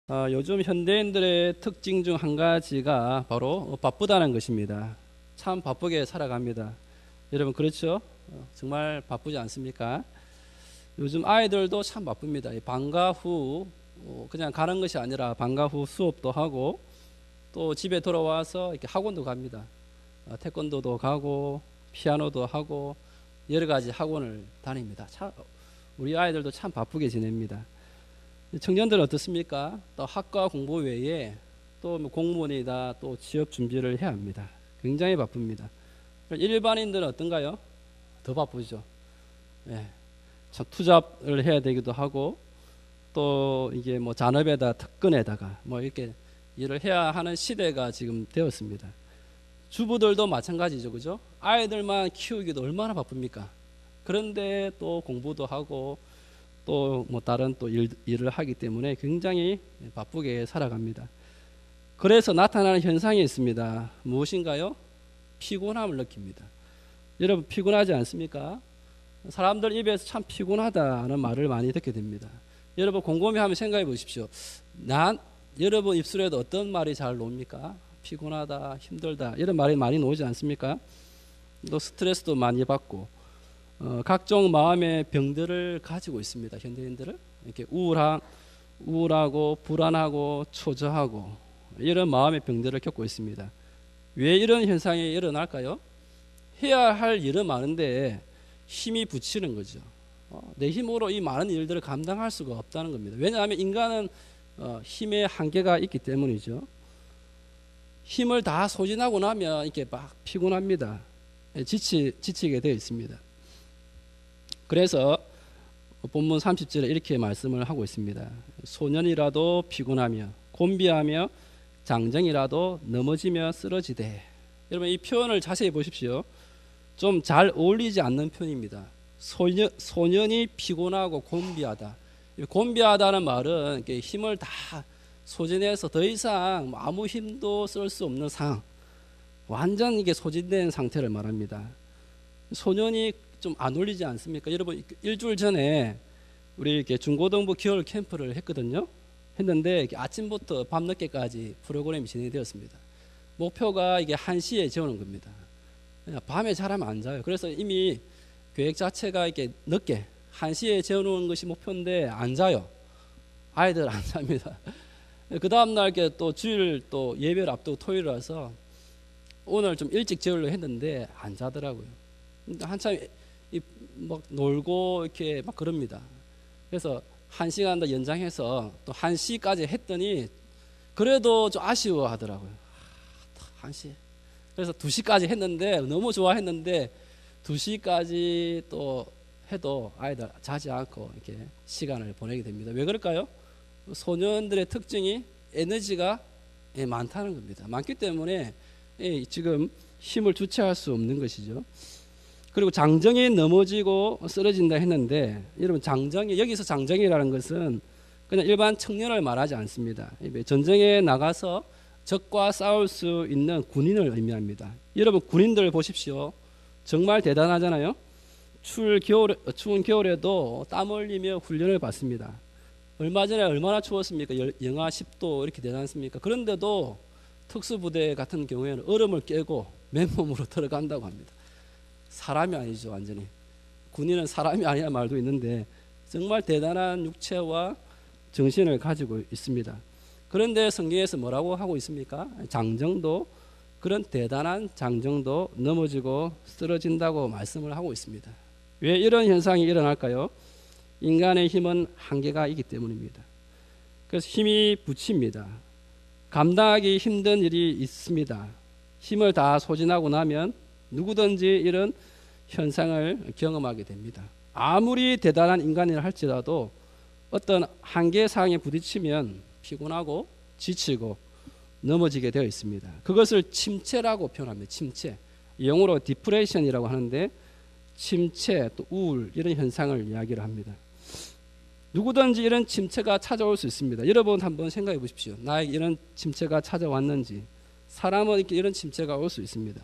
요즘 현대인들의 특징 중 한 가지가 바로 바쁘다는 것입니다. 참 바쁘게 살아갑니다. 여러분 그렇죠? 정말 바쁘지 않습니까? 요즘 아이들도 참 바쁩니다. 방과 후 그냥 가는 것이 아니라 방과 후 수업도 하고 또 집에 돌아와서 이렇게 학원도 갑니다. 태권도도 가고 피아노도 하고 여러 가지 학원을 다닙니다. 참, 우리 아이들도 참 바쁘게 지냅니다. 청년들은 어떻습니까? 또 학과 공부 외에 또 공무원이다 또 취업 준비를 해야 합니다. 굉장히 바쁩니다. 일반인들은 어떤가요? 더 바쁘죠. 예, 참 투잡을 해야 되기도 하고 또 이게 뭐 잔업에다 특근에다가 뭐 이렇게 일을 해야 하는 시대가 지금 되었습니다. 주부들도 마찬가지죠, 그죠? 아이들만 키우기도 얼마나 바쁩니까? 그런데 또 공부도 하고 또 뭐 다른 또 일을 하기 때문에 굉장히 바쁘게 살아갑니다. 그래서 나타나는 현상이 있습니다. 무엇인가요? 피곤함을 느낍니다. 여러분 피곤하지 않습니까? 사람들 입에서 참 피곤하다는 말을 많이 듣게 됩니다. 여러분 곰곰이 한번 생각해 보십시오. 여러분 입술에도 어떤 말이 잘 나옵니까? 피곤하다, 힘들다 이런 말이 많이 나오지 않습니까? 또 스트레스도 많이 받고 각종 마음의 병들을 가지고 있습니다. 현대인들은 이렇게 우울하고 불안하고 초조하고 이런 마음의 병들을 겪고 있습니다. 왜 이런 현상이 일어날까요? 해야 할 일은 많은데 힘이 부치는 거죠. 내 힘으로 이 많은 일들을 감당할 수가 없다는 겁니다. 왜냐하면 인간은 힘의 한계가 있기 때문이죠. 힘을 다 소진하고 나면 이렇게 막 피곤합니다. 지치게 되어 있습니다. 그래서 본문 30절에 이렇게 말씀을 하고 있습니다. 소년이라도 피곤하며 곤비하며 장정이라도 넘어지며 쓰러지되. 여러분 이 표현을 자세히 보십시오. 좀 잘 어울리지 않는 표현입니다. 소년이 피곤하고 곤비하다. 곤비하다는 말은 힘을 다 소진해서 더 이상 아무 힘도 쓸 수 없는 상황, 완전 이게 소진된 상태를 말합니다. 소년이 좀 안 어울리지 않습니까? 여러분 일주일 전에 우리 이렇게 중고등부 겨울 캠프를 했는데 아침부터 밤늦게까지 프로그램이 진행되었습니다. 목표가 이게 1시에 재우는 겁니다. 밤에 잘하면 안 자요. 그래서 이미 계획 자체가 이렇게 늦게 1시에 재우는 것이 목표인데 안 자요. 아이들 안 잡니다. 그 다음날 또 주일 또 예배를 앞두고 토요일이라서 오늘 좀 일찍 재우려고 했는데 안 자더라고요. 한참 막 놀고 이렇게 막 그럽니다. 그래서 1시간 더 연장해서 또 1시까지 했더니 그래도 좀 아쉬워 하더라고요. 1시. 그래서 2시까지 했는데 너무 좋아했는데 2시까지 또 해도 아이들 자지 않고 이렇게 시간을 보내게 됩니다. 왜 그럴까요? 소년들의 특징이 에너지가 많다는 겁니다. 많기 때문에 지금 힘을 주체할 수 없는 것이죠. 그리고 장정이 넘어지고 쓰러진다 했는데 여러분 여기서 장정이라는 것은 그냥 일반 청년을 말하지 않습니다. 전쟁에 나가서 적과 싸울 수 있는 군인을 의미합니다. 여러분 군인들 보십시오. 정말 대단하잖아요. 추운 겨울에도 땀 흘리며 훈련을 받습니다. 얼마 전에 얼마나 추웠습니까? 영하 10도 이렇게 되지 않습니까? 그런데도 특수부대 같은 경우에는 얼음을 깨고 맨몸으로 들어간다고 합니다. 사람이 아니죠, 완전히. 군인은 사람이 아니라 말도 있는데 정말 대단한 육체와 정신을 가지고 있습니다. 그런데 성경에서 뭐라고 하고 있습니까? 그런 대단한 장정도 넘어지고 쓰러진다고 말씀을 하고 있습니다. 왜 이런 현상이 일어날까요? 인간의 힘은 한계가 있기 때문입니다. 그래서 힘이 부칩니다. 감당하기 힘든 일이 있습니다. 힘을 다 소진하고 나면 누구든지 이런 현상을 경험하게 됩니다. 아무리 대단한 인간이라 할지라도 어떤 한계 사항에 부딪히면 피곤하고 지치고 넘어지게 되어 있습니다. 그것을 침체라고 표현합니다. 침체. 영어로 디프레션이라고 하는데 침체, 또 우울 이런 현상을 이야기를 합니다. 누구든지 이런 침체가 찾아올 수 있습니다. 여러분 한번 생각해 보십시오. 나에게 이런 침체가 찾아왔는지. 사람은 이런 침체가 올 수 있습니다.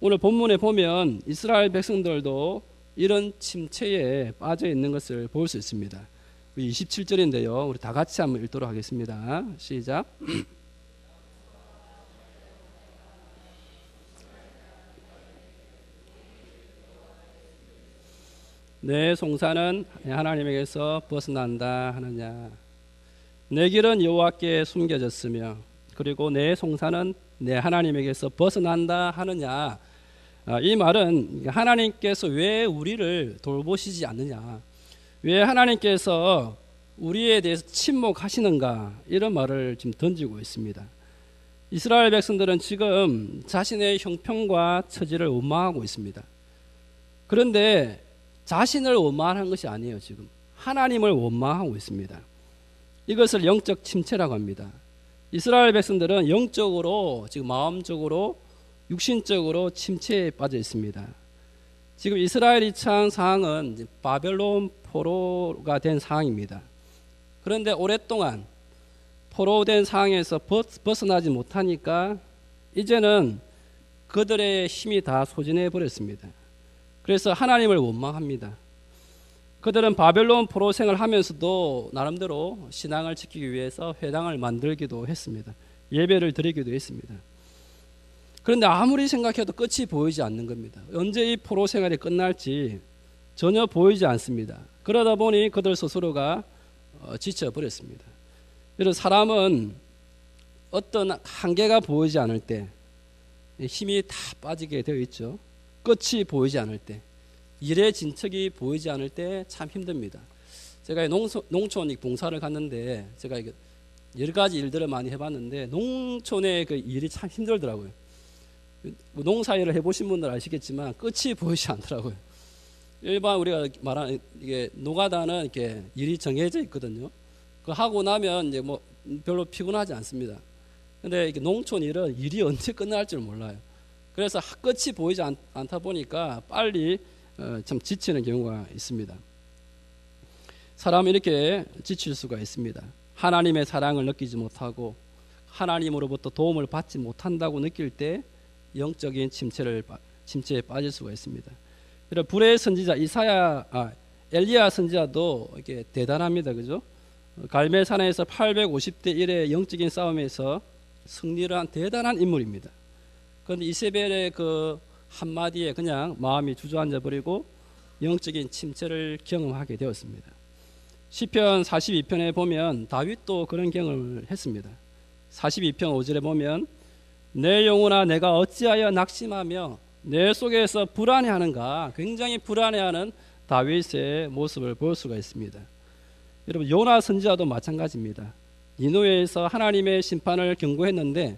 오늘 본문에 보면 이스라엘 백성들도 이런 침체에 빠져 있는 것을 볼 수 있습니다. 27절인데요. 우리 다 같이 한번 읽도록 하겠습니다. 시작. 내 송사는 하나님에게서 벗어난다 하느냐. 내 길은 여호와께 숨겨졌으며 그리고 내 송사는 내 하나님에게서 벗어난다 하느냐. 이 말은 하나님께서 왜 우리를 돌보시지 않느냐, 왜 하나님께서 우리에 대해서 침묵하시는가, 이런 말을 지금 던지고 있습니다. 이스라엘 백성들은 지금 자신의 형편과 처지를 원망하고 있습니다. 그런데 자신을 원망하는 것이 아니에요. 지금 하나님을 원망하고 있습니다. 이것을 영적 침체라고 합니다. 이스라엘 백성들은 영적으로, 지금 마음적으로, 육신적으로 침체에 빠져 있습니다. 지금 이스라엘이 처한 상황은 바벨론 포로가 된 상황입니다. 그런데 오랫동안 포로된 상황에서 벗어나지 못하니까 이제는 그들의 힘이 다 소진해 버렸습니다. 그래서 하나님을 원망합니다. 그들은 바벨론 포로 생활을 하면서도 나름대로 신앙을 지키기 위해서 회당을 만들기도 했습니다. 예배를 드리기도 했습니다. 그런데 아무리 생각해도 끝이 보이지 않는 겁니다. 언제 이 포로 생활이 끝날지 전혀 보이지 않습니다. 그러다 보니 그들 스스로가 지쳐버렸습니다. 그래서 사람은 어떤 한계가 보이지 않을 때, 힘이 다 빠지게 되어 있죠. 끝이 보이지 않을 때, 일의 진척이 보이지 않을 때 참 힘듭니다. 제가 농촌 봉사를 갔는데 제가 여러 가지 일들을 많이 해봤는데 농촌의 그 일이 참 힘들더라고요. 농사일을 해보신 분들 아시겠지만 끝이 보이지 않더라고요. 일반 우리가 말하는 이게 노가다는 이렇게 일이 정해져 있거든요. 그 하고 나면 이제 뭐 별로 피곤하지 않습니다. 근데 이게 농촌 일은 일이 언제 끝날 줄 몰라요. 그래서 끝이 보이지 않다 보니까 빨리 참 지치는 경우가 있습니다. 사람은 이렇게 지칠 수가 있습니다. 하나님의 사랑을 느끼지 못하고 하나님으로부터 도움을 받지 못한다고 느낄 때 영적인 침체에 빠질 수가 있습니다. 불의 선지자 엘리야 선지자도 이렇게 대단합니다. 그죠? 갈멜산에서 850대 1의 영적인 싸움에서 승리를 한 대단한 인물입니다. 그런데 이세벨의 그 한마디에 그냥 마음이 주저앉아 버리고 영적인 침체를 경험하게 되었습니다. 시편 42편에 보면 다윗도 그런 경험을 했습니다. 42편 5절에 보면 내 영혼아 내가 어찌하여 낙심하며 내 속에서 불안해하는가, 굉장히 불안해하는 다윗의 모습을 볼 수가 있습니다. 여러분, 요나 선지자도 마찬가지입니다. 니느웨에서 하나님의 심판을 경고했는데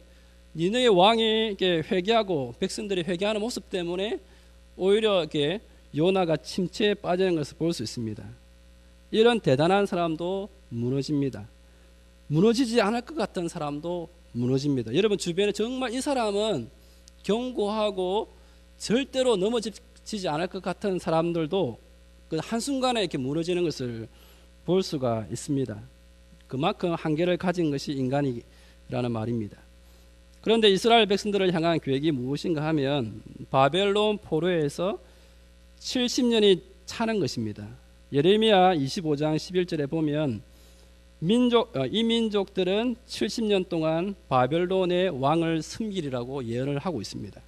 니느웨 왕이 이렇게 회개하고 백성들이 회개하는 모습 때문에 오히려 이렇게 요나가 침체에 빠지는 것을 볼 수 있습니다. 이런 대단한 사람도 무너집니다. 무너지지 않을 것 같은 사람도 무너집니다. 여러분 주변에 정말 이 사람은 견고하고 절대로 넘어지지 않을 것 같은 사람들도 그 한순간에 이렇게 무너지는 것을 볼 수가 있습니다. 그만큼 한계를 가진 것이 인간이라는 말입니다. 그런데 이스라엘 백성들을 향한 계획이 무엇인가 하면 바벨론 포로에서 70년이 차는 것입니다. 예레미야 25장 11절에 보면 이 민족들은 70년 동안 바벨론의 왕을 섬기리라고 예언을 하고 있습니다.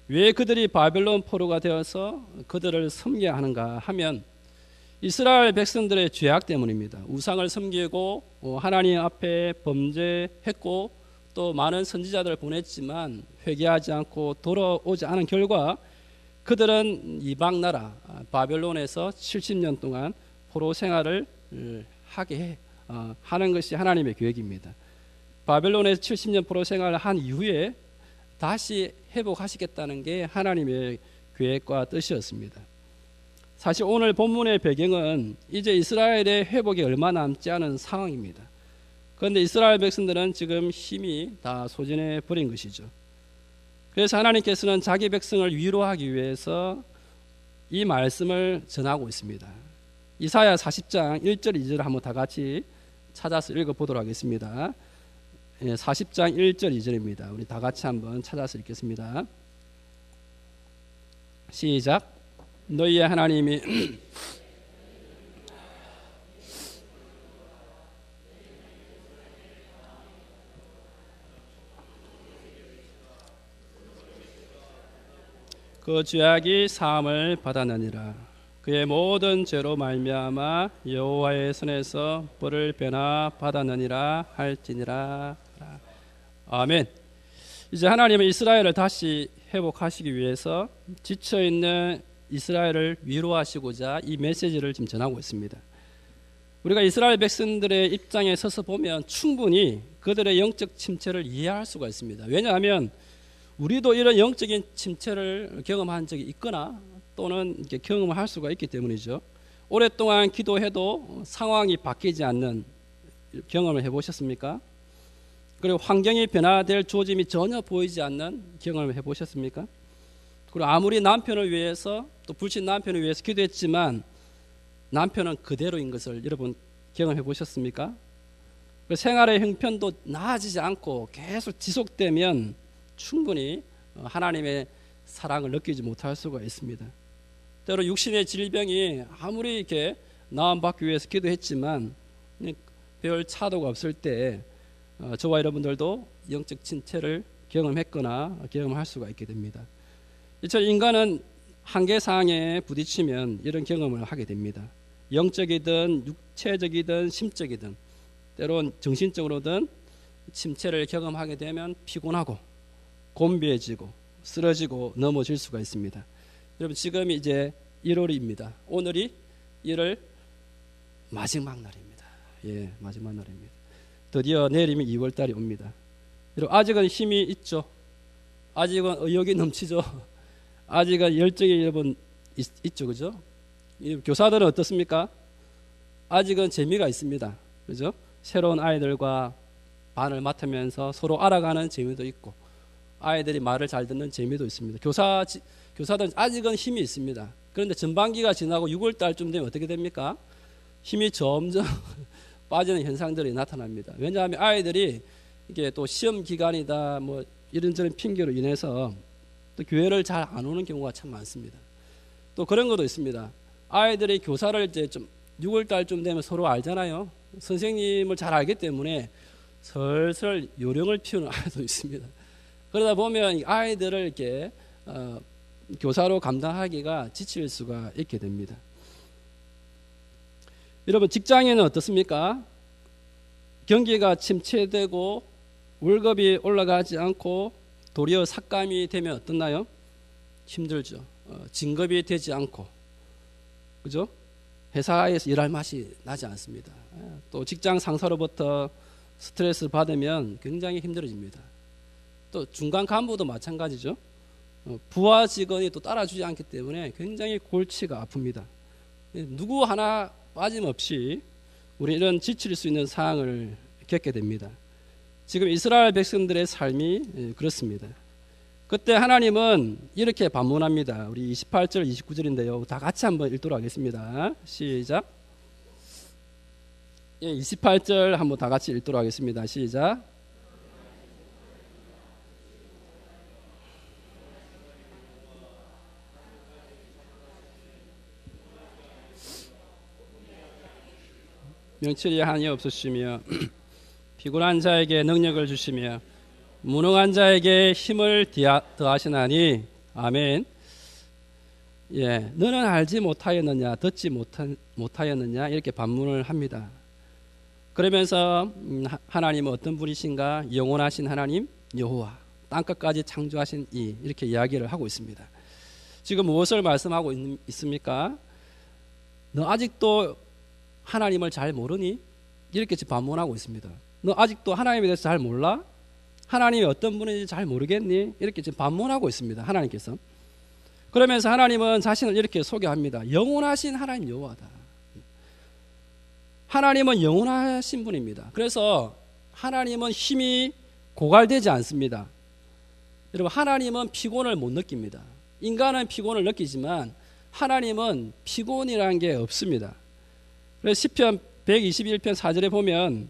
왜 그들이 바벨론 포로가 되어서 그들을 섬겨야 하는가 하면 이스라엘 백성들의 죄악 때문입니다. 우상을 섬기고 하나님 앞에 범죄했고 또 많은 선지자들을 보냈지만 회개하지 않고 돌아오지 않은 결과 그들은 이방 나라 바벨론에서 70년 동안 포로 생활을 하게 하는 것이 하나님의 계획입니다. 바벨론에서 70년 포로 생활을 한 이후에 다시 회복하시겠다는 게 하나님의 계획과 뜻이었습니다. 사실 오늘 본문의 배경은 이제 이스라엘의 회복이 얼마 남지 않은 상황입니다. 그런데 이스라엘 백성들은 지금 힘이 다 소진해 버린 것이죠. 그래서 하나님께서는 자기 백성을 위로하기 위해서 이 말씀을 전하고 있습니다. 이사야 40장 1절 2절을 한번 다 같이 찾아서 읽어보도록 하겠습니다. 40장 1절 2절입니다. 우리 다 같이 한번 찾아서 읽겠습니다. 시작. 너희의 하나님이 그 죄악이 사함을 받았느니라. 그의 모든 죄로 말미암아 여호와의 손에서 벌을 배나 받았느니라 할지니라. 아멘. 이제 하나님은 이스라엘을 다시 회복하시기 위해서 지쳐있는 이스라엘을 위로하시고자 이 메시지를 지금 전하고 있습니다. 우리가 이스라엘 백성들의 입장에 서서 보면 충분히 그들의 영적 침체를 이해할 수가 있습니다. 왜냐하면 우리도 이런 영적인 침체를 경험한 적이 있거나 또는 이렇게 경험을 할 수가 있기 때문이죠. 오랫동안 기도해도 상황이 바뀌지 않는 경험을 해보셨습니까? 그리고 환경이 변화될 조짐이 전혀 보이지 않는 경험을 해보셨습니까? 그리고 아무리 남편을 위해서 또 불신 남편을 위해서 기도했지만 남편은 그대로인 것을 여러분 경험해 보셨습니까? 생활의 형편도 나아지지 않고 계속 지속되면 충분히 하나님의 사랑을 느끼지 못할 수가 있습니다. 때로 육신의 질병이 아무리 이렇게 나음받기 위해서 기도했지만 별 차도가 없을 때 저와 여러분들도 영적 침체를 경험했거나 경험할 수가 있게 됩니다. 인간은 한계사항에 부딪히면 이런 경험을 하게 됩니다. 영적이든 육체적이든 심적이든 때론 정신적으로든 침체를 경험하게 되면 피곤하고 곤비해지고 쓰러지고 넘어질 수가 있습니다. 여러분 지금이 이제 1월입니다. 오늘이 1월 마지막 날입니다. 예, 마지막 날입니다. 드디어 내일이면 2월달이 옵니다. 여러분 아직은 힘이 있죠. 아직은 의욕이 넘치죠. 아직은 열정이 여러분 있죠, 그죠? 교사들은 어떻습니까? 아직은 재미가 있습니다, 그죠? 새로운 아이들과 반을 맡으면서 서로 알아가는 재미도 있고 아이들이 말을 잘 듣는 재미도 있습니다. 교사들은 아직은 힘이 있습니다. 그런데 전반기가 지나고 6월달쯤 되면 어떻게 됩니까? 힘이 점점 빠지는 현상들이 나타납니다. 왜냐하면 아이들이 이게 또 시험 기간이다 뭐 이런저런 핑계로 인해서 또 교회를 잘 안 오는 경우가 참 많습니다. 또 그런 것도 있습니다. 아이들이 교사를 이제 좀 6월달쯤 되면 서로 알잖아요. 선생님을 잘 알기 때문에 슬슬 요령을 피우는 아이도 있습니다. 그러다 보면 아이들을 이렇게 교사로 감당하기가 지칠 수가 있게 됩니다. 여러분 직장에는 어떻습니까? 경기가 침체되고 월급이 올라가지 않고 도리어 삭감이 되면 어떻나요? 힘들죠. 진급이 되지 않고 그죠? 회사에서 일할 맛이 나지 않습니다. 또 직장 상사로부터 스트레스를 받으면 굉장히 힘들어집니다. 또 중간 간부도 마찬가지죠. 부하 직원이 또 따라주지 않기 때문에 굉장히 골치가 아픕니다. 누구 하나 빠짐없이 우리 이런 지칠 수 있는 상황을 겪게 됩니다. 지금 이스라엘 백성들의 삶이 그렇습니다. 그때 하나님은 이렇게 반문합니다. 우리 28절 29절인데요. 다 같이 한번 읽도록 하겠습니다. 시작. 28절 한번 다 같이 읽도록 하겠습니다. 시작. 명철이 한이 없으시며 피곤한 자에게 능력을 주시며 무능한 자에게 힘을 더하시나니 아멘. 예, 너는 알지 못하였느냐 듣지 못하였느냐 이렇게 반문을 합니다. 그러면서 하나님은 어떤 분이신가? 영원하신 하나님 여호와 땅끝까지 창조하신 이 이렇게 이야기를 하고 있습니다. 지금 무엇을 말씀하고 있습니까? 너 아직도 하나님을 잘 모르니? 이렇게 반문하고 있습니다. 너 아직도 하나님에 대해서 잘 몰라? 하나님이 어떤 분인지 잘 모르겠니? 이렇게 지금 반문하고 있습니다. 하나님께서. 그러면서 하나님은 자신을 이렇게 소개합니다. 영원하신 하나님 여호와다. 하나님은 영원하신 분입니다. 그래서 하나님은 힘이 고갈되지 않습니다. 여러분 하나님은 피곤을 못 느낍니다. 인간은 피곤을 느끼지만 하나님은 피곤이라는 게 없습니다. 그래서 시편 121편 4절에 보면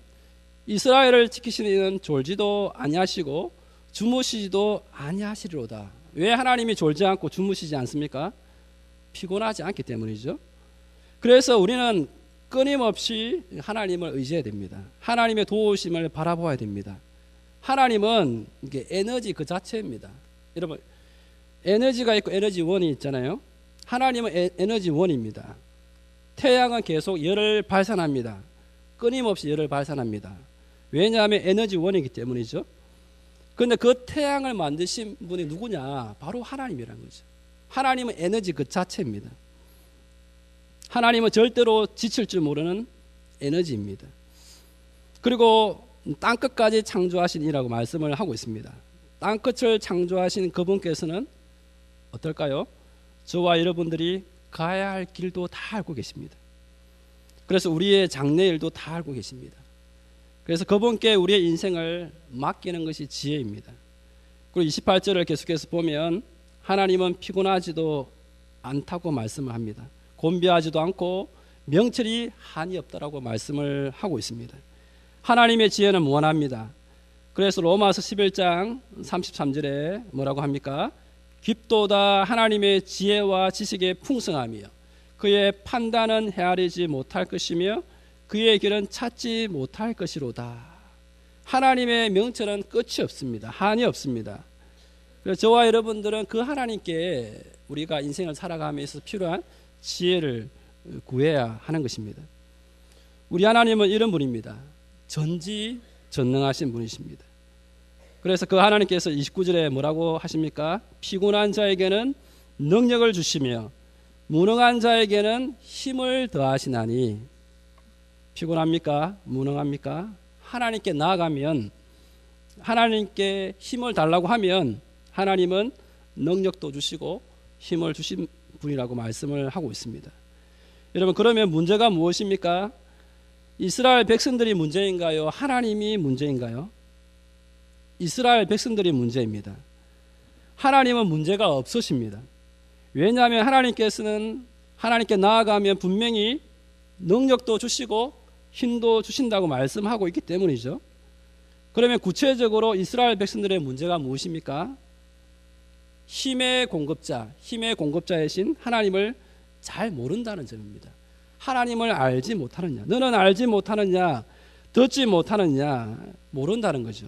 이스라엘을 지키시는 이는 졸지도 아니하시고 주무시지도 아니하시리로다. 왜 하나님이 졸지 않고 주무시지 않습니까? 피곤하지 않기 때문이죠. 그래서 우리는 끊임없이 하나님을 의지해야 됩니다. 하나님의 도우심을 바라보아야 됩니다. 하나님은 이게 에너지 그 자체입니다. 여러분 에너지가 있고 에너지원이 있잖아요. 하나님은 에너지원입니다. 태양은 계속 열을 발산합니다. 끊임없이 열을 발산합니다. 왜냐하면 에너지원이기 때문이죠. 그런데 그 태양을 만드신 분이 누구냐? 바로 하나님이라는 거죠. 하나님은 에너지 그 자체입니다. 하나님은 절대로 지칠 줄 모르는 에너지입니다. 그리고 땅끝까지 창조하신 이라고 말씀을 하고 있습니다. 땅끝을 창조하신 그분께서는 어떨까요? 저와 여러분들이 가야 할 길도 다 알고 계십니다. 그래서 우리의 장래일도 다 알고 계십니다. 그래서 그분께 우리의 인생을 맡기는 것이 지혜입니다. 그리고 28절을 계속해서 보면 하나님은 피곤하지도 않다고 말씀을 합니다. 곤비하지도 않고 명철이 한이 없다라고 말씀을 하고 있습니다. 하나님의 지혜는 무한합니다. 그래서 로마서 11장 33절에 뭐라고 합니까? 깊도다 하나님의 지혜와 지식의 풍성하며 그의 판단은 헤아리지 못할 것이며 그의 길은 찾지 못할 것이로다. 하나님의 명철은 끝이 없습니다. 한이 없습니다. 그래서 저와 여러분들은 그 하나님께 우리가 인생을 살아가면서 필요한 지혜를 구해야 하는 것입니다. 우리 하나님은 이런 분입니다. 전지전능하신 분이십니다. 그래서 그 하나님께서 29절에 뭐라고 하십니까? 피곤한 자에게는 능력을 주시며 무능한 자에게는 힘을 더하시나니. 피곤합니까? 무능합니까? 하나님께 나아가면, 하나님께 힘을 달라고 하면 하나님은 능력도 주시고 힘을 주신 분이라고 말씀을 하고 있습니다. 여러분, 그러면 문제가 무엇입니까? 이스라엘 백성들이 문제인가요? 하나님이 문제인가요? 이스라엘 백성들이 문제입니다. 하나님은 문제가 없으십니다. 왜냐하면 하나님께서는 하나님께 나아가면 분명히 능력도 주시고 힘도 주신다고 말씀하고 있기 때문이죠. 그러면 구체적으로 이스라엘 백성들의 문제가 무엇입니까? 힘의 공급자이신 하나님을 잘 모른다는 점입니다. 하나님을 알지 못하느냐, 너는 알지 못하느냐, 듣지 못하느냐, 모른다는 거죠.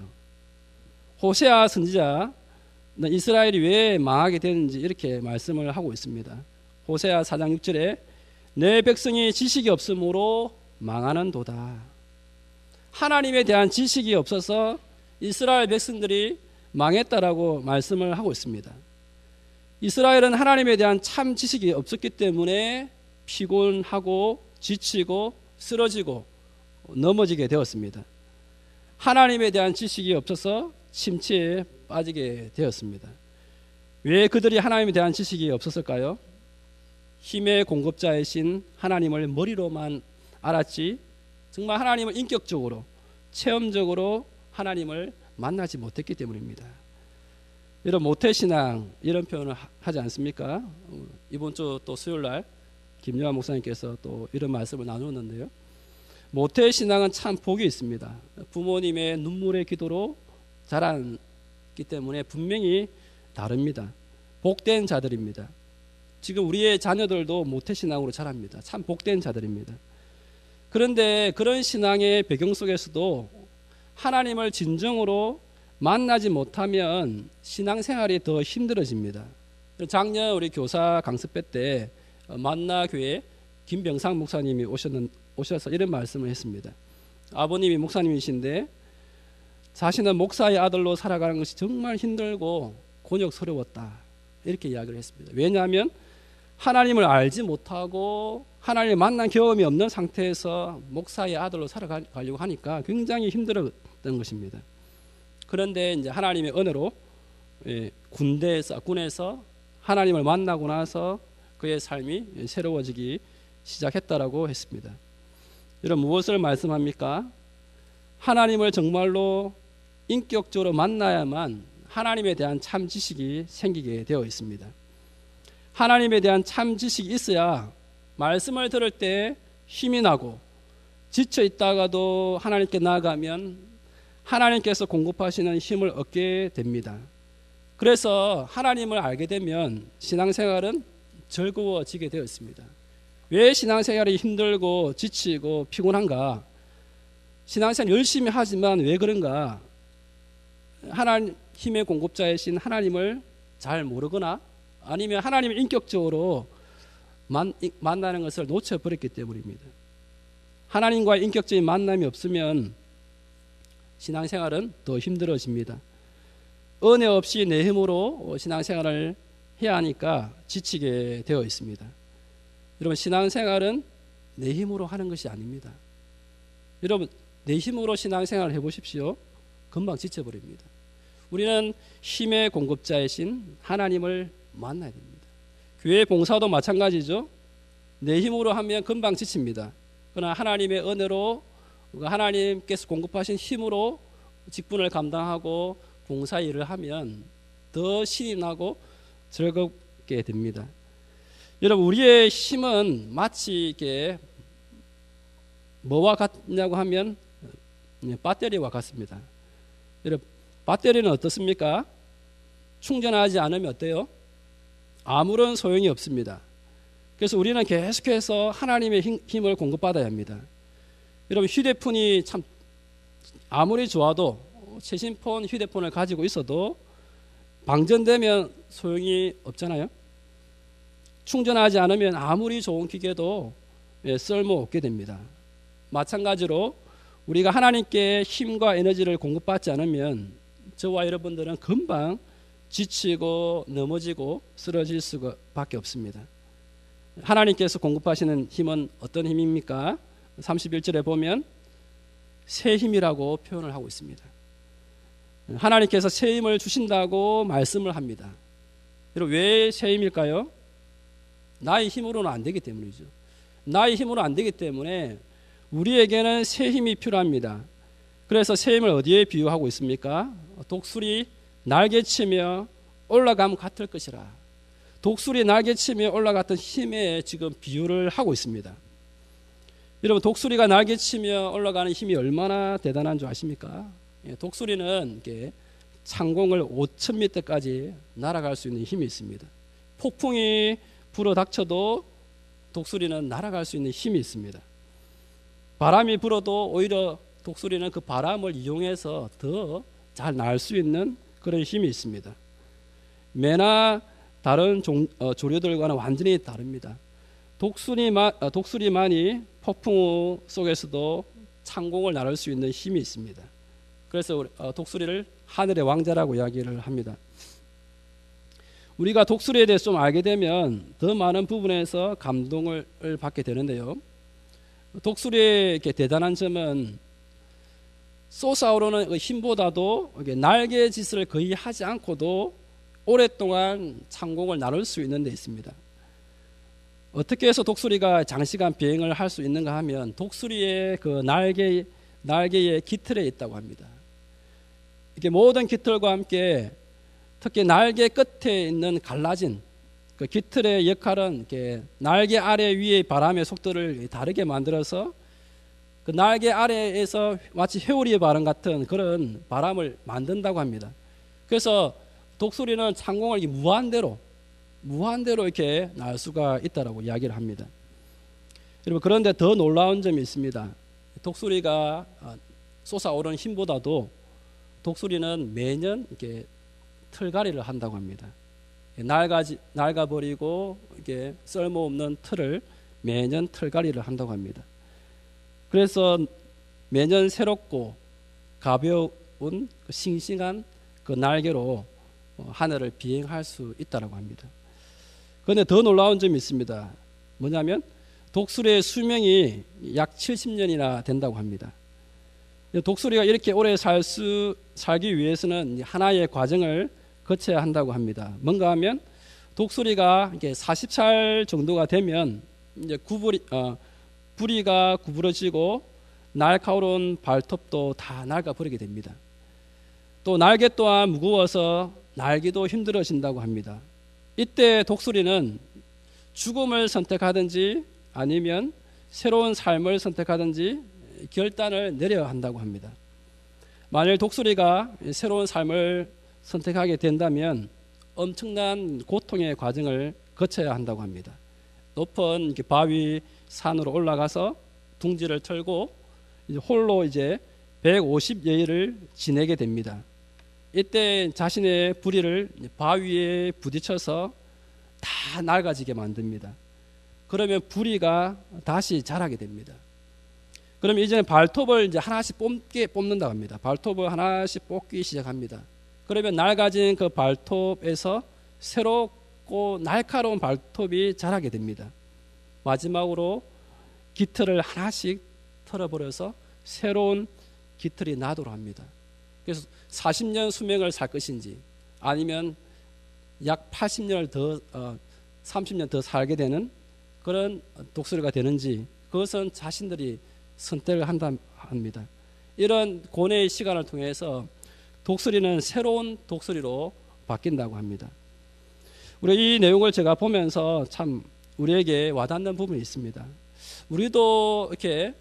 호세아 선지자 이스라엘이 왜 망하게 되는지 이렇게 말씀을 하고 있습니다. 호세아 4장 6절에 내 백성이 지식이 없으므로 망하는 도다. 하나님에 대한 지식이 없어서 이스라엘 백성들이 망했다라고 말씀을 하고 있습니다. 이스라엘은 하나님에 대한 참 지식이 없었기 때문에 피곤하고 지치고 쓰러지고 넘어지게 되었습니다. 하나님에 대한 지식이 없어서 침체에 빠지게 되었습니다. 왜 그들이 하나님에 대한 지식이 없었을까요? 힘의 공급자이신 하나님을 머리로만 알았지 정말 하나님을 인격적으로 체험적으로 하나님을 만나지 못했기 때문입니다. 이런 모태신앙 이런 표현을 하지 않습니까? 이번 주 또 수요일날 김여한 목사님께서 또 이런 말씀을 나누었는데요. 모태신앙은 참 복이 있습니다. 부모님의 눈물의 기도로 자랐기 때문에 분명히 다릅니다. 복된 자들입니다. 지금 우리의 자녀들도 모태신앙으로 자랍니다. 참 복된 자들입니다. 그런데 그런 신앙의 배경 속에서도 하나님을 진정으로 만나지 못하면 신앙생활이 더 힘들어집니다. 작년 우리 교사 강습회 때 만나교회 김병상 목사님이 오셔서 이런 말씀을 했습니다. 아버님이 목사님이신데 자신은 목사의 아들로 살아가는 것이 정말 힘들고 곤욕스러웠다 이렇게 이야기를 했습니다. 왜냐하면 하나님을 알지 못하고 하나님을 만난 경험이 없는 상태에서 목사의 아들로 살아가려고 하니까 굉장히 힘들었던 것입니다. 그런데 이제 하나님의 은혜로 군에서 하나님을 만나고 나서 그의 삶이 새로워지기 시작했다라고 했습니다. 이런 무엇을 말씀합니까? 하나님을 정말로 인격적으로 만나야만 하나님에 대한 참 지식이 생기게 되어 있습니다. 하나님에 대한 참 지식이 있어야 말씀을 들을 때 힘이 나고 지쳐 있다가도 하나님께 나아가면 하나님께서 공급하시는 힘을 얻게 됩니다. 그래서 하나님을 알게 되면 신앙생활은 즐거워지게 되어 있습니다. 왜 신앙생활이 힘들고 지치고 피곤한가? 신앙생활 열심히 하지만 왜 그런가? 하나님 힘의 공급자이신 하나님을 잘 모르거나 아니면 하나님을 인격적으로 만나는 것을 놓쳐버렸기 때문입니다. 하나님과의 인격적인 만남이 없으면 신앙생활은 더 힘들어집니다. 은혜 없이 내 힘으로 신앙생활을 해야 하니까 지치게 되어 있습니다. 여러분, 신앙생활은 내 힘으로 하는 것이 아닙니다. 여러분, 내 힘으로 신앙생활을 해보십시오. 금방 지쳐버립니다. 우리는 힘의 공급자이신 하나님을 만나야 됩니다. 교회 봉사도 마찬가지죠. 내 힘으로 하면 금방 지칩니다. 그러나 하나님의 은혜로 하나님께서 공급하신 힘으로 직분을 감당하고 봉사 일을 하면 더 신이 나고 즐겁게 됩니다. 여러분, 우리의 힘은 마치 이게 뭐와 같냐고 하면 배터리와 같습니다. 여러분, 배터리는 어떻습니까? 충전하지 않으면 어때요? 아무런 소용이 없습니다. 그래서 우리는 계속해서 하나님의 힘을 공급받아야 합니다. 여러분, 휴대폰이 참 아무리 좋아도 최신폰 휴대폰을 가지고 있어도 방전되면 소용이 없잖아요. 충전하지 않으면 아무리 좋은 기계도 쓸모없게 됩니다. 마찬가지로 우리가 하나님께 힘과 에너지를 공급받지 않으면 저와 여러분들은 금방 지치고 넘어지고 쓰러질 수밖에 없습니다. 하나님께서 공급하시는 힘은 어떤 힘입니까? 31절에 보면 새 힘이라고 표현을 하고 있습니다. 하나님께서 새 힘을 주신다고 말씀을 합니다. 여러분, 왜 새 힘일까요? 나의 힘으로는 안 되기 때문이죠. 나의 힘으로 안 되기 때문에 우리에게는 새 힘이 필요합니다. 그래서 새 힘을 어디에 비유하고 있습니까? 독수리 날개치며 올라가면 같을 것이라. 독수리 날개치며 올라갔던 힘에 지금 비유를 하고 있습니다. 여러분, 독수리가 날개치며 올라가는 힘이 얼마나 대단한 줄 아십니까? 독수리는 창공을 5,000m까지 날아갈 수 있는 힘이 있습니다. 폭풍이 불어닥쳐도 독수리는 날아갈 수 있는 힘이 있습니다. 바람이 불어도 오히려 독수리는 그 바람을 이용해서 더 잘 날 수 있는 그런 힘이 있습니다. 매나 다른 조류들과는 완전히 다릅니다. 독수리만이 폭풍 속에서도 창공을 나를 수 있는 힘이 있습니다. 그래서 독수리를 하늘의 왕자라고 이야기를 합니다. 우리가 독수리에 대해서 좀 알게 되면 더 많은 부분에서 감동을 받게 되는데요. 독수리의 대단한 점은 솟아오르는 힘보다도 날개짓을 거의 하지 않고도 오랫동안 창공을 나눌 수 있는 데 있습니다. 어떻게 해서 독수리가 장시간 비행을 할 수 있는가 하면 독수리의 그 날개의 깃털에 있다고 합니다. 이게 모든 깃털과 함께 특히 날개 끝에 있는 갈라진 그 깃털의 역할은 날개 아래 위의 바람의 속도를 다르게 만들어서 그 날개 아래에서 마치 회오리의 바람 같은 그런 바람을 만든다고 합니다. 그래서 독수리는 창공을 무한대로 이렇게 날 수가 있다라고 이야기를 합니다. 여러분, 그런데 더 놀라운 점이 있습니다. 독수리가 솟아오르는 힘보다도 독수리는 매년 이렇게 털갈이를 한다고 합니다. 낡아버리고 이게 쓸모없는 털을 매년 털갈이를 한다고 합니다. 그래서 매년 새롭고 가벼운 싱싱한 그 날개로 하늘을 비행할 수 있다고 합니다. 그런데 더 놀라운 점이 있습니다. 뭐냐면 독수리의 수명이 약 70년이나 된다고 합니다. 독수리가 이렇게 오래 살기 위해서는 하나의 과정을 거쳐야 한다고 합니다. 뭔가 하면 독수리가 이게 40살 정도가 되면 이제 부리가 구부러지고 날카로운 발톱도 다 낡아버리게 됩니다. 또 날개 또한 무거워서 날기도 힘들어진다고 합니다. 이때 독수리는 죽음을 선택하든지 아니면 새로운 삶을 선택하든지 결단을 내려야 한다고 합니다. 만일 독수리가 새로운 삶을 선택하게 된다면 엄청난 고통의 과정을 거쳐야 한다고 합니다. 높은 바위 산으로 올라가서 둥지를 털고 홀로 이제 150여일을 지내게 됩니다. 이때 자신의 부리를 바위에 부딪혀서 다 낡아지게 만듭니다. 그러면 부리가 다시 자라게 됩니다. 그럼 이제는 발톱을 이제 하나씩 뽑는다고 합니다. 발톱을 하나씩 뽑기 시작합니다. 그러면 낡아진 그 발톱에서 새롭고 날카로운 발톱이 자라게 됩니다. 마지막으로 깃털을 하나씩 털어버려서 새로운 깃털이 나도록 합니다. 그래서 40년 수명을 살 것인지 아니면 약 80년을 더 30년 더 살게 되는 그런 독수리가 되는지 그것은 자신들이 선택을 한다 합니다. 이런 고뇌의 시간을 통해서 독수리는 새로운 독수리로 바뀐다고 합니다. 우리 이 내용을 제가 보면서 참 우리에게 와닿는 부분이 있습니다. 우리도 이렇게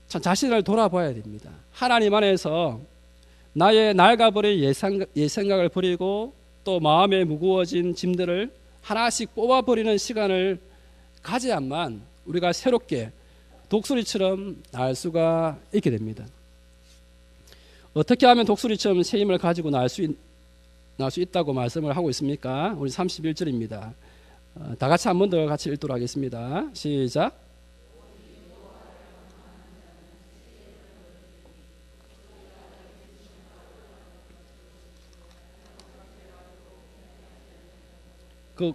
참 자신을 돌아봐야 됩니다. 하나님 안에서 나의 낡아버린 옛 생각을 버리고 또 마음에 무거워진 짐들을 하나씩 뽑아버리는 시간을 가져야만 우리가 새롭게 독수리처럼 날 수가 있게 됩니다. 어떻게 하면 독수리처럼 새 힘을 가지고 날 수 있다고 말씀을 하고 있습니까? 우리 31절입니다. 다 같이 한 번 더 같이 읽도록 하겠습니다. 시작. 그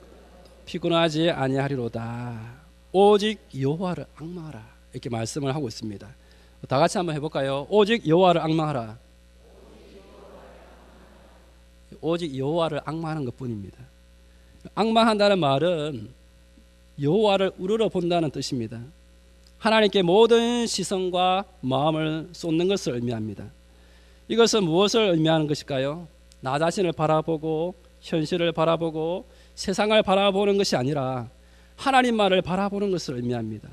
피곤하지 아니하리로다. 오직 여호와를 앙망하라. 이렇게 말씀을 하고 있습니다. 다 같이 한번 해볼까요? 오직 여호와를 앙망하라. 오직 여호와를 앙망하는 것뿐입니다. 앙망한다는 말은 여호와를 우러러 본다는 뜻입니다. 하나님께 모든 시선과 마음을 쏟는 것을 의미합니다. 이것은 무엇을 의미하는 것일까요? 나 자신을 바라보고 현실을 바라보고 세상을 바라보는 것이 아니라 하나님만을 바라보는 것을 의미합니다.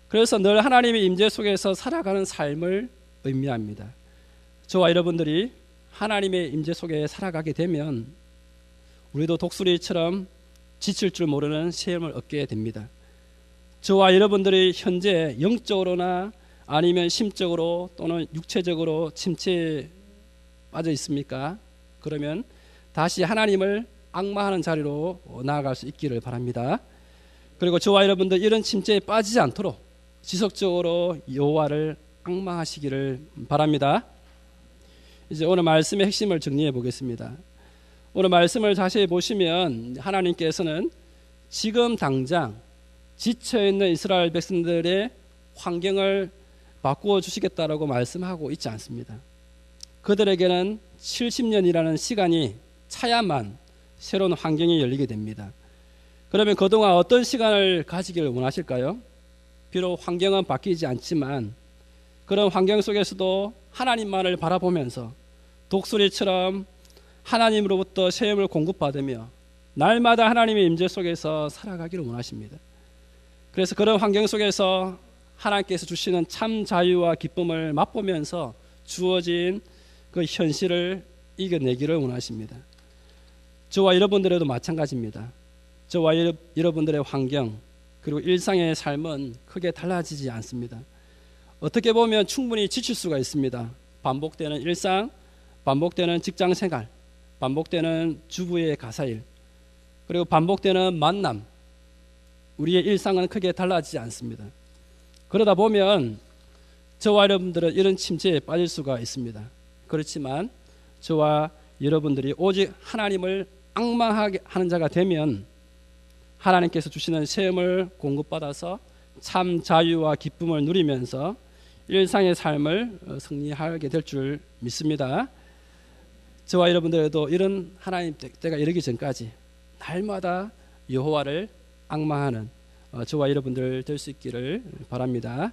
그래서 늘 하나님의 임재 속에서 살아가는 삶을 의미합니다. 저와 여러분들이 하나님의 임재 속에 살아가게 되면 우리도 독수리처럼 지칠 줄 모르는 새 힘을 얻게 됩니다. 저와 여러분들이 현재 영적으로나 아니면 심적으로 또는 육체적으로 침체에 빠져 있습니까? 그러면 다시 하나님을 앙망하는 자리로 나아갈 수 있기를 바랍니다. 그리고 저와 여러분들 이런 침체에 빠지지 않도록 지속적으로 여호와를 앙망하시기를 바랍니다. 이제 오늘 말씀의 핵심을 정리해 보겠습니다. 오늘 말씀을 자세히 보시면 하나님께서는 지금 당장 지쳐있는 이스라엘 백성들의 환경을 바꾸어 주시겠다라고 말씀하고 있지 않습니다. 그들에게는 70년이라는 시간이 차야만 새로운 환경이 열리게 됩니다. 그러면 그동안 어떤 시간을 가지기를 원하실까요? 비록 환경은 바뀌지 않지만 그런 환경 속에서도 하나님만을 바라보면서 독수리처럼 하나님으로부터 새 힘을 공급받으며 날마다 하나님의 임재 속에서 살아가기를 원하십니다. 그래서 그런 환경 속에서 하나님께서 주시는 참 자유와 기쁨을 맛보면서 주어진 그 현실을 이겨내기를 원하십니다. 저와 여러분들에도 마찬가지입니다. 저와 여러분들의 환경 그리고 일상의 삶은 크게 달라지지 않습니다. 어떻게 보면 충분히 지칠 수가 있습니다. 반복되는 일상, 반복되는 직장 생활, 반복되는 주부의 가사일, 그리고 반복되는 만남, 우리의 일상은 크게 달라지지 않습니다. 그러다 보면 저와 여러분들은 이런 침체에 빠질 수가 있습니다. 그렇지만 저와 여러분들이 오직 하나님을 앙망하게 하는 자가 되면 하나님께서 주시는 새 힘을 공급받아서 참 자유와 기쁨을 누리면서 일상의 삶을 승리하게 될 줄 믿습니다. 저와 여러분들도 이런 하나님 때가 이르기 전까지 날마다 여호와를 앙망하는 저와 여러분들 될 수 있기를 바랍니다.